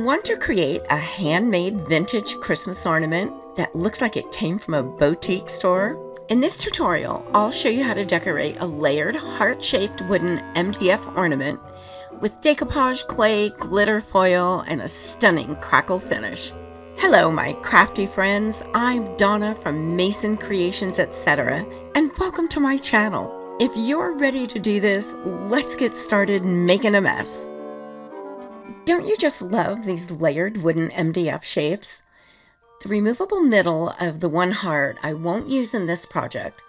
Want to create a handmade vintage Christmas ornament that looks like it came from a boutique store? In this tutorial, I'll show you how to decorate a layered heart-shaped wooden MDF ornament with decoupage clay, glitter foil, and a stunning crackle finish. Hello, my crafty friends. I'm Donna from Mason Creations, etc., and welcome to my channel. If you're ready to do this, let's get started making a mess. Don't you just love these layered wooden MDF shapes? The removable middle of the one heart I won't use in this project,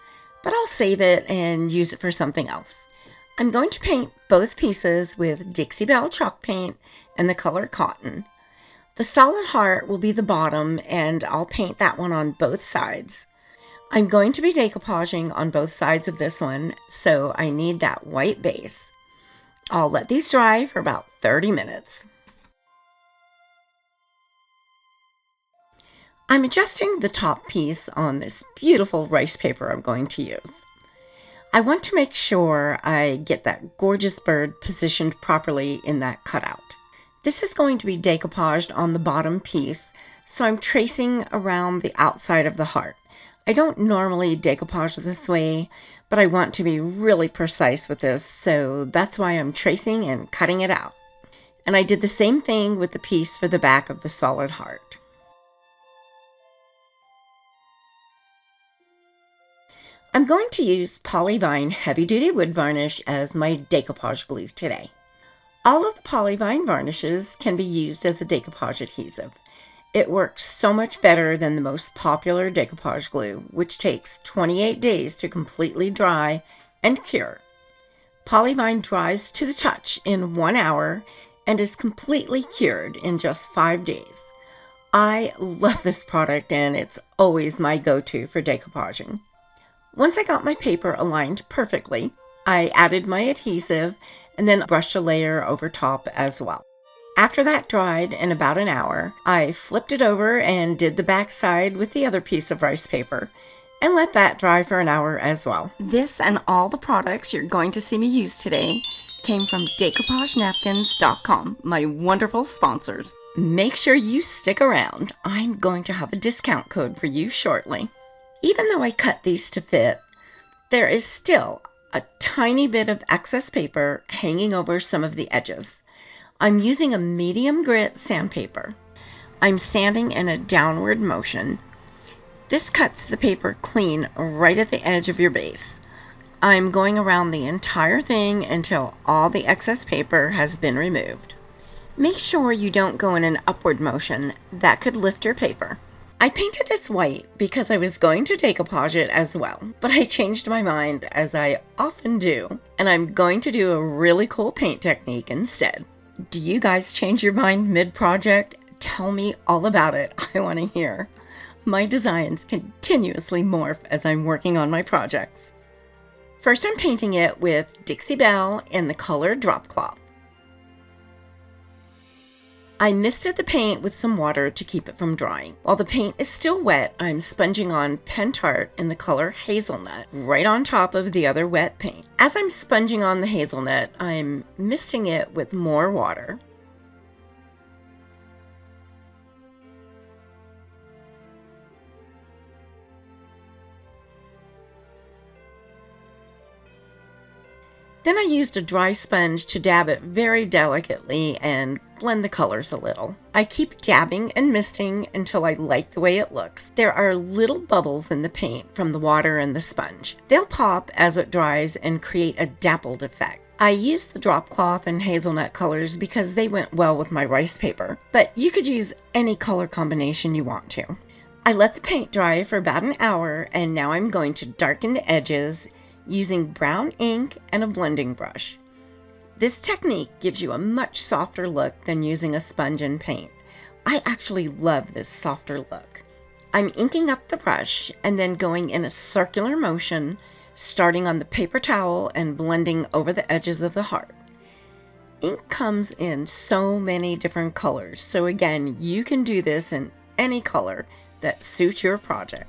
but I'll save it and use it for something else. I'm going to paint both pieces with Dixie Belle chalk paint and the color cotton. The solid heart will be the bottom, and I'll paint that one on both sides. I'm going to be decoupaging on both sides of this one, so I need that white base. I'll let these dry for about 30 minutes. I'm adjusting the top piece on this beautiful rice paper I'm going to use. I want to make sure I get that gorgeous bird positioned properly in that cutout. This is going to be decoupaged on the bottom piece, so I'm tracing around the outside of the heart. I don't normally decoupage this way, but I want to be really precise with this, so that's why I'm tracing and cutting it out. And I did the same thing with the piece for the back of the solid heart. I'm going to use Polyvine Heavy Duty Wood Varnish as my decoupage glue today. All of the Polyvine varnishes can be used as a decoupage adhesive. It works so much better than the most popular decoupage glue, which takes 28 days to completely dry and cure. Polyvine dries to the touch in 1 hour and is completely cured in just 5 days. I love this product, and it's always my go-to for decoupaging. Once I got my paper aligned perfectly, I added my adhesive and then brushed a layer over top as well. After that dried in about an hour, I flipped it over and did the back side with the other piece of rice paper and let that dry for an hour as well. This and all the products you're going to see me use today came from decoupagenapkins.com, my wonderful sponsors. Make sure you stick around. I'm going to have a discount code for you shortly. Even though I cut these to fit, there is still a tiny bit of excess paper hanging over some of the edges. I'm using a medium grit sandpaper. I'm sanding in a downward motion. This cuts the paper clean right at the edge of your base. I'm going around the entire thing until all the excess paper has been removed. Make sure you don't go in an upward motion. That could lift your paper. I painted this white because I was going to decoupage it as well, but I changed my mind, as I often do, and I'm going to do a really cool paint technique instead. Do you guys change your mind mid-project? Tell me all about it. I want to hear. My designs continuously morph as I'm working on my projects. First, I'm painting it with Dixie Belle in the color drop cloth. I misted the paint with some water to keep it from drying. While the paint is still wet, I'm sponging on Pen Tart in the color hazelnut right on top of the other wet paint. As I'm sponging on the hazelnut, I'm misting it with more water. Then I used a dry sponge to dab it very delicately and blend the colors a little. I keep dabbing and misting until I like the way it looks. There are little bubbles in the paint from the water and the sponge. They'll pop as it dries and create a dappled effect. I used the drop cloth and hazelnut colors because they went well with my rice paper, but you could use any color combination you want to. I let the paint dry for about an hour, and now I'm going to darken the edges using brown ink and a blending brush. This technique gives you a much softer look than using a sponge and paint. I actually love this softer look. I'm inking up the brush and then going in a circular motion, starting on the paper towel and blending over the edges of the heart. Ink comes in so many different colors, so again, you can do this in any color that suits your project.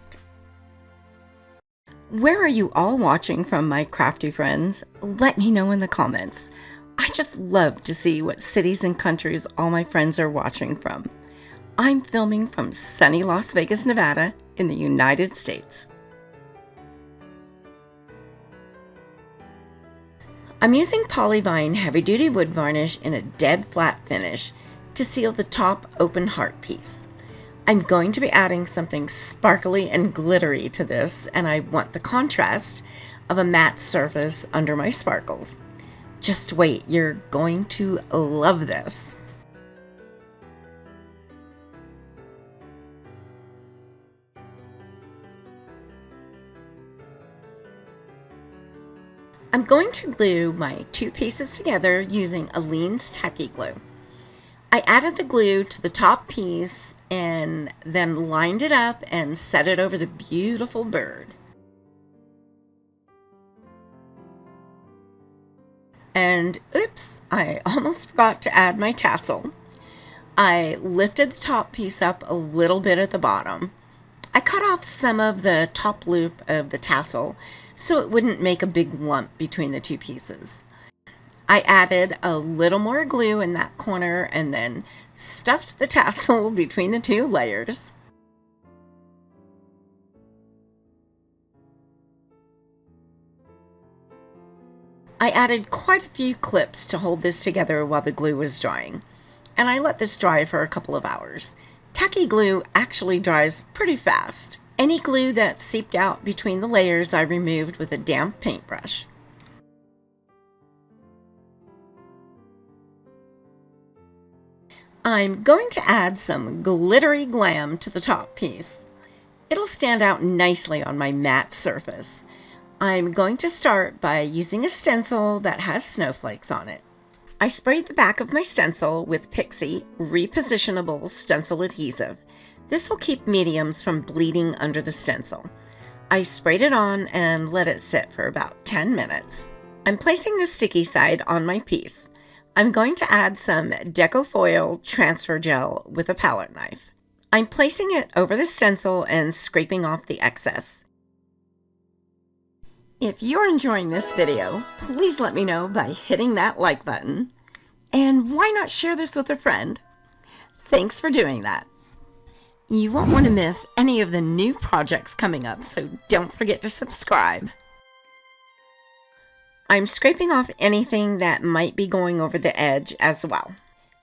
Where are you all watching from, my crafty friends? Let me know in the comments. I just love to see what cities and countries all my friends are watching from. I'm filming from sunny Las Vegas, Nevada in the United States. I'm using Polyvine Heavy Duty Wood Varnish in a dead flat finish to seal the top open heart piece. I'm going to be adding something sparkly and glittery to this, and I want the contrast of a matte surface under my sparkles. Just wait, you're going to love this. I'm going to glue my two pieces together using Aleene's Tacky Glue. I added the glue to the top piece and then lined it up and set it over the beautiful bird. And oops, I almost forgot to add my tassel. I lifted the top piece up a little bit at the bottom. I cut off some of the top loop of the tassel so it wouldn't make a big lump between the two pieces. I added a little more glue in that corner and then stuffed the tassel between the two layers. I added quite a few clips to hold this together while the glue was drying, and I let this dry for a couple of hours. Tacky glue actually dries pretty fast. Any glue that seeped out between the layers I removed with a damp paintbrush. I'm going to add some glittery glam to the top piece. It'll stand out nicely on my matte surface. I'm going to start by using a stencil that has snowflakes on it. I sprayed the back of my stencil with Pixie repositionable stencil adhesive. This will keep mediums from bleeding under the stencil. I sprayed it on and let it sit for about 10 minutes. I'm placing the sticky side on my piece. I'm going to add some Deco Foil transfer gel with a palette knife. I'm placing it over the stencil and scraping off the excess. If you're enjoying this video, please let me know by hitting that like button. And why not share this with a friend? Thanks for doing that. You won't want to miss any of the new projects coming up, so don't forget to subscribe. I'm scraping off anything that might be going over the edge as well.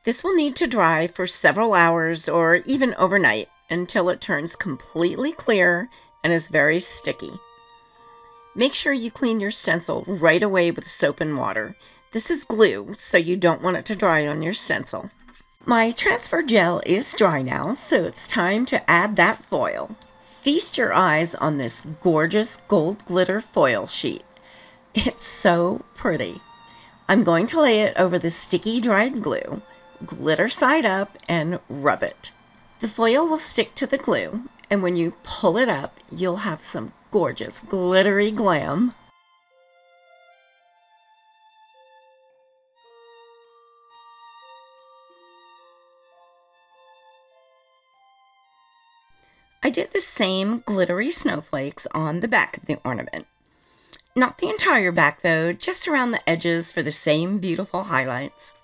This will need to dry for several hours or even overnight until it turns completely clear and is very sticky. Make sure you clean your stencil right away with soap and water. This is glue, so you don't want it to dry on your stencil. My transfer gel is dry now, so it's time to add that foil. Feast your eyes on this gorgeous gold glitter foil sheet. It's so pretty. I'm going to lay it over the sticky dried glue, glitter side up, and rub it. The foil will stick to the glue, and when you pull it up, you'll have some gorgeous glittery glam. I did the same glittery snowflakes on the back of the ornament. Not the entire back though, just around the edges for the same beautiful highlights.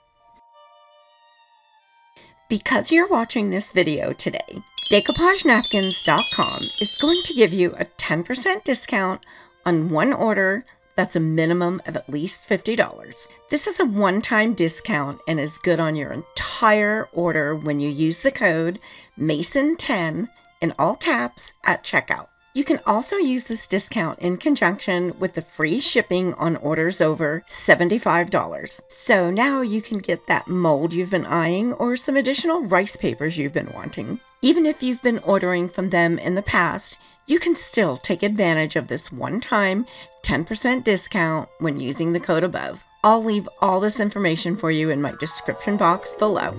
Because you're watching this video today, decoupagenapkins.com is going to give you a 10% discount on one order that's a minimum of at least $50. This is a one-time discount and is good on your entire order when you use the code MASON10 in all caps at checkout. You can also use this discount in conjunction with the free shipping on orders over $75. So now you can get that mold you've been eyeing or some additional rice papers you've been wanting. Even if you've been ordering from them in the past, you can still take advantage of this one-time 10% discount when using the code above. I'll leave all this information for you in my description box below.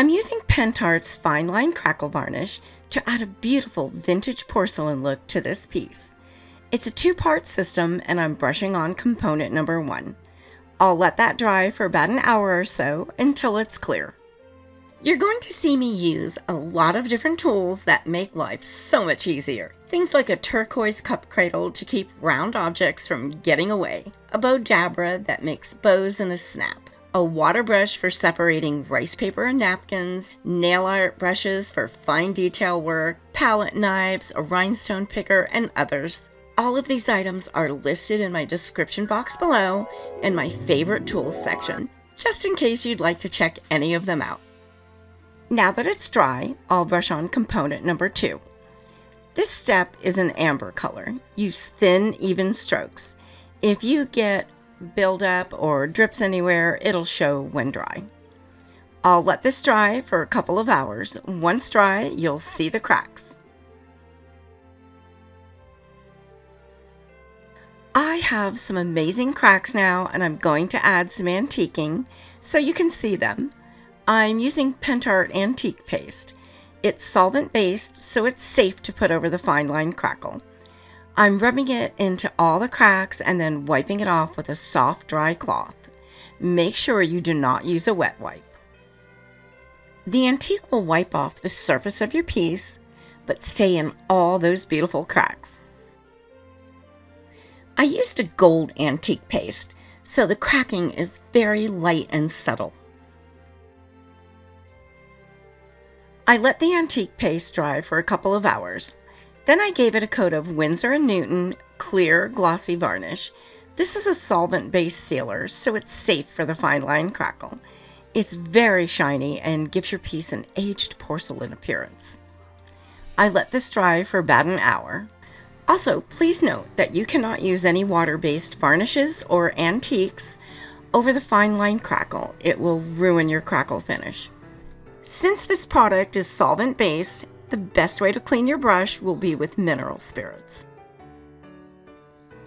I'm using Pentart's Fine Line Crackle Varnish to add a beautiful vintage porcelain look to this piece. It's a two-part system and I'm brushing on component number 1. I'll let that dry for about an hour or so until it's clear. You're going to see me use a lot of different tools that make life so much easier. Things like a turquoise cup cradle to keep round objects from getting away, a bow jabra that makes bows in a snap, a water brush for separating rice paper and napkins, nail art brushes for fine detail work, palette knives, a rhinestone picker, and others. All of these items are listed in my description box below and my favorite tools section, just in case you'd like to check any of them out. Now that it's dry, I'll brush on component number 2. This step is an amber color. Use thin, even strokes. If you get buildup or drips anywhere, it'll show when dry. I'll let this dry for a couple of hours. Once dry, you'll see the cracks. I have some amazing cracks now, and I'm going to add some antiquing so you can see them. I'm using Pentart Antique Paste. It's solvent-based, so it's safe to put over the fine line crackle. I'm rubbing it into all the cracks and then wiping it off with a soft, dry cloth. Make sure you do not use a wet wipe. The antique will wipe off the surface of your piece, but stay in all those beautiful cracks. I used a gold antique paste, so the cracking is very light and subtle. I let the antique paste dry for a couple of hours. Then I gave it a coat of Winsor & Newton clear glossy varnish. This is a solvent-based sealer, so it's safe for the fine line crackle. It's very shiny and gives your piece an aged porcelain appearance. I let this dry for about an hour. Also, please note that you cannot use any water-based varnishes or antiques over the fine line crackle. It will ruin your crackle finish. Since this product is solvent-based, the best way to clean your brush will be with mineral spirits.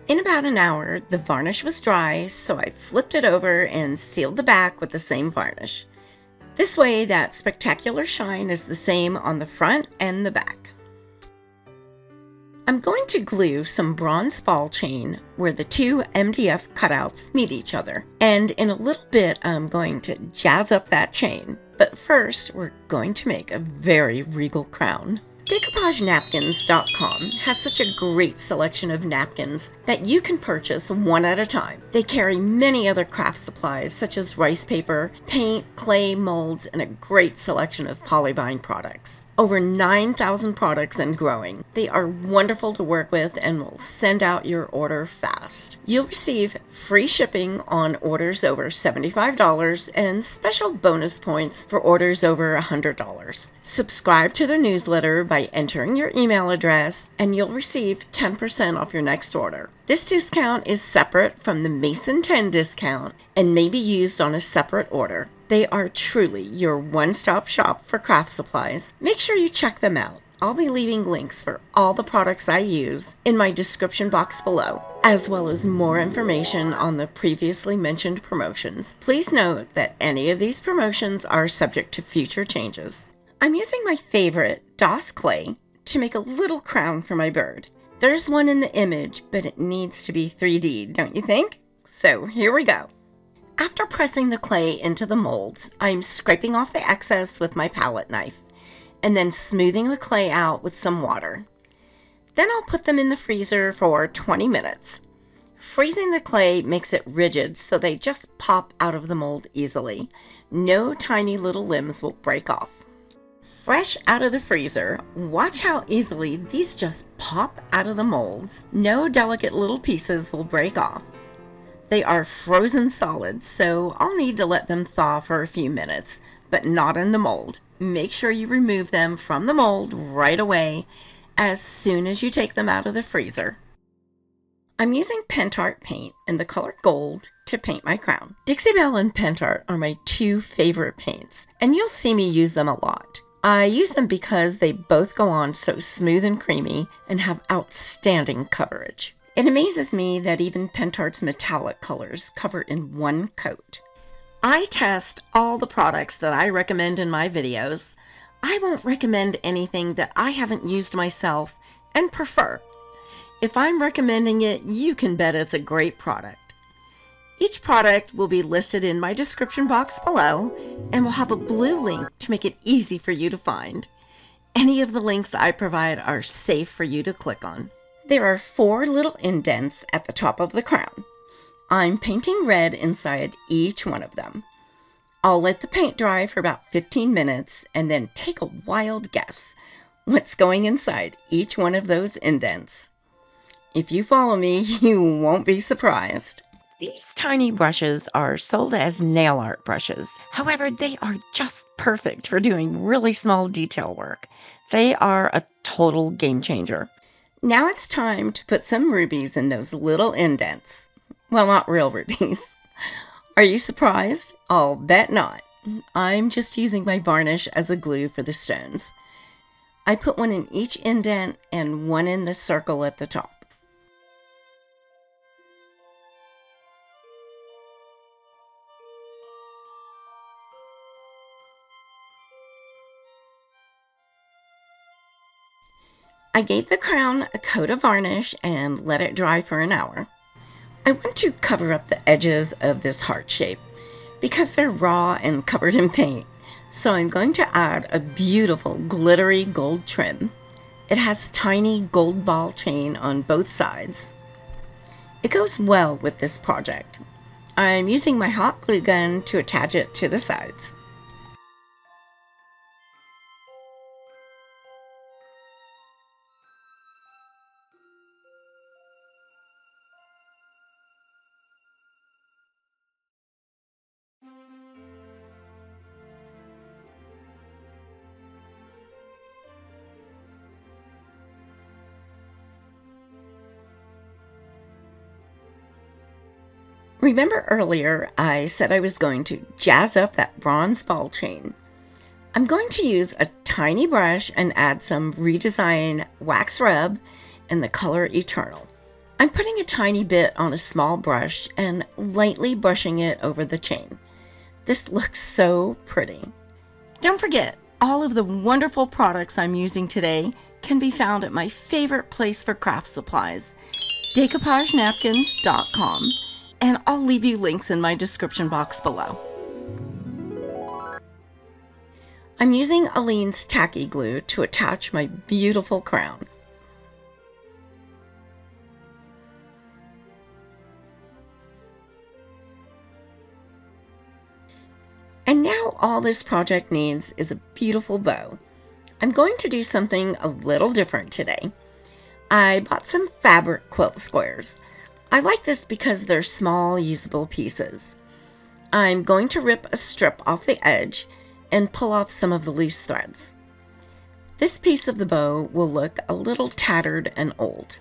In about an hour, the varnish was dry, so I flipped it over and sealed the back with the same varnish. This way, that spectacular shine is the same on the front and the back. I'm going to glue some bronze ball chain where the two MDF cutouts meet each other. And in a little bit, I'm going to jazz up that chain. But first, we're going to make a very regal crown. DecoupageNapkins.com has such a great selection of napkins that you can purchase one at a time. They carry many other craft supplies such as rice paper, paint, clay, molds, and a great selection of polyvine products. Over 9,000 products and growing. They are wonderful to work with and will send out your order fast. You'll receive free shipping on orders over $75 and special bonus points for orders over $100. Subscribe to their newsletter by entering your email address and you'll receive 10% off your next order. This discount is separate from the Mason 10 discount and may be used on a separate order. They are truly your one-stop shop for craft supplies. Make sure you check them out. I'll be leaving links for all the products I use in my description box below, as well as more information on the previously mentioned promotions. Please note that any of these promotions are subject to future changes. I'm using my favorite DOS clay to make a little crown for my bird. There's one in the image, but it needs to be 3D, don't you think? So here we go. After pressing the clay into the molds, I'm scraping off the excess with my palette knife and then smoothing the clay out with some water. Then I'll put them in the freezer for 20 minutes. Freezing the clay makes it rigid so they just pop out of the mold easily. No tiny little limbs will break off. Fresh out of the freezer, watch how easily these just pop out of the molds. No delicate little pieces will break off. They are frozen solid, so I'll need to let them thaw for a few minutes, but not in the mold. Make sure you remove them from the mold right away as soon as you take them out of the freezer. I'm using Pentart paint in the color gold to paint my crown. Dixie Belle and Pentart are my two favorite paints, and you'll see me use them a lot. I use them because they both go on so smooth and creamy and have outstanding coverage. It amazes me that even Pentart's metallic colors cover in one coat. I test all the products that I recommend in my videos. I won't recommend anything that I haven't used myself and prefer. If I'm recommending it, you can bet it's a great product. Each product will be listed in my description box below and will have a blue link to make it easy for you to find. Any of the links I provide are safe for you to click on. There are 4 little indents at the top of the crown. I'm painting red inside each one of them. I'll let the paint dry for about 15 minutes and then take a wild guess what's going inside each one of those indents. If you follow me, you won't be surprised. These tiny brushes are sold as nail art brushes. However, they are just perfect for doing really small detail work. They are a total game changer. Now it's time to put some rubies in those little indents. Well, not real rubies. Are you surprised? I'll bet not. I'm just using my varnish as a glue for the stones. I put one in each indent and one in the circle at the top. I gave the crown a coat of varnish and let it dry for an hour. I want to cover up the edges of this heart shape because they're raw and covered in paint, so I'm going to add a beautiful glittery gold trim. It has tiny gold ball chain on both sides. It goes well with this project. I'm using my hot glue gun to attach it to the sides. Remember earlier I said I was going to jazz up that bronze ball chain. I'm going to use a tiny brush and add some Redesign Wax Rub in the color Eternal. I'm putting a tiny bit on a small brush and lightly brushing it over the chain. This looks so pretty. Don't forget, all of the wonderful products I'm using today can be found at my favorite place for craft supplies, decoupagenapkins.com. And I'll leave you links in my description box below. I'm using Aleene's tacky glue to attach my beautiful crown. And now all this project needs is a beautiful bow. I'm going to do something a little different today. I bought some fabric quilt squares. I like this because they're small, usable pieces. I'm going to rip a strip off the edge and pull off some of the loose threads. This piece of the bow will look a little tattered and old.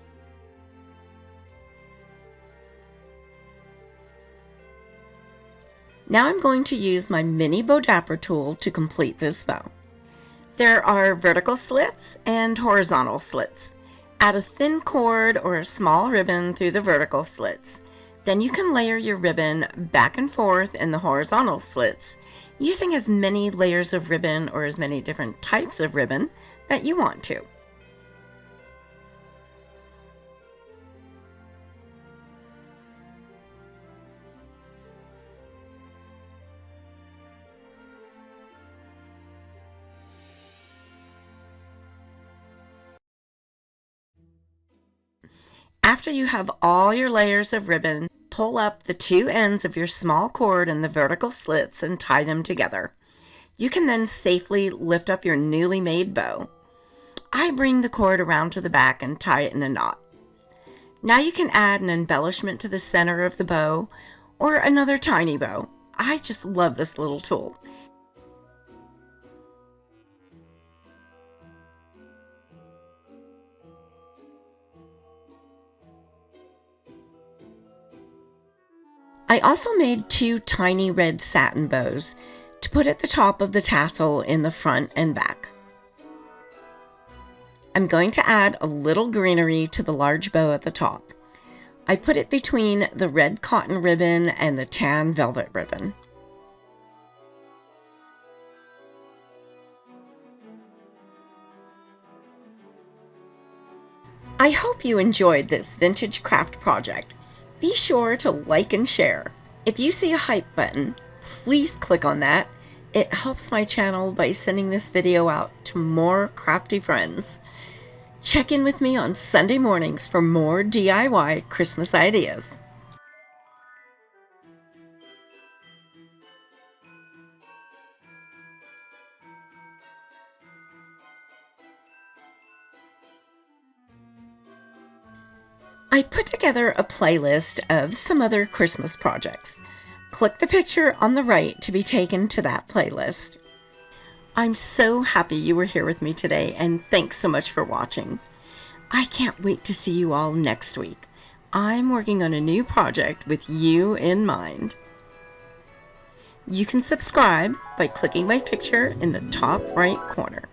Now I'm going to use my mini bow dapper tool to complete this bow. There are vertical slits and horizontal slits. Add a thin cord or a small ribbon through the vertical slits. Then you can layer your ribbon back and forth in the horizontal slits, using as many layers of ribbon or as many different types of ribbon that you want to. After you have all your layers of ribbon, pull up the 2 ends of your small cord in the vertical slits and tie them together. You can then safely lift up your newly made bow. I bring the cord around to the back and tie it in a knot. Now you can add an embellishment to the center of the bow or another tiny bow. I just love this little tool. I also made 2 tiny red satin bows to put at the top of the tassel in the front and back. I'm going to add a little greenery to the large bow at the top. I put it between the red cotton ribbon and the tan velvet ribbon. I hope you enjoyed this vintage craft project. Be sure to like and share. If you see a hype button, please click on that. It helps my channel by sending this video out to more crafty friends. Check in with me on Sunday mornings for more DIY Christmas ideas. I put together a playlist of some other Christmas projects. Click the picture on the right to be taken to that playlist. I'm so happy you were here with me today, and thanks so much for watching. I can't wait to see you all next week. I'm working on a new project with you in mind. You can subscribe by clicking my picture in the top right corner.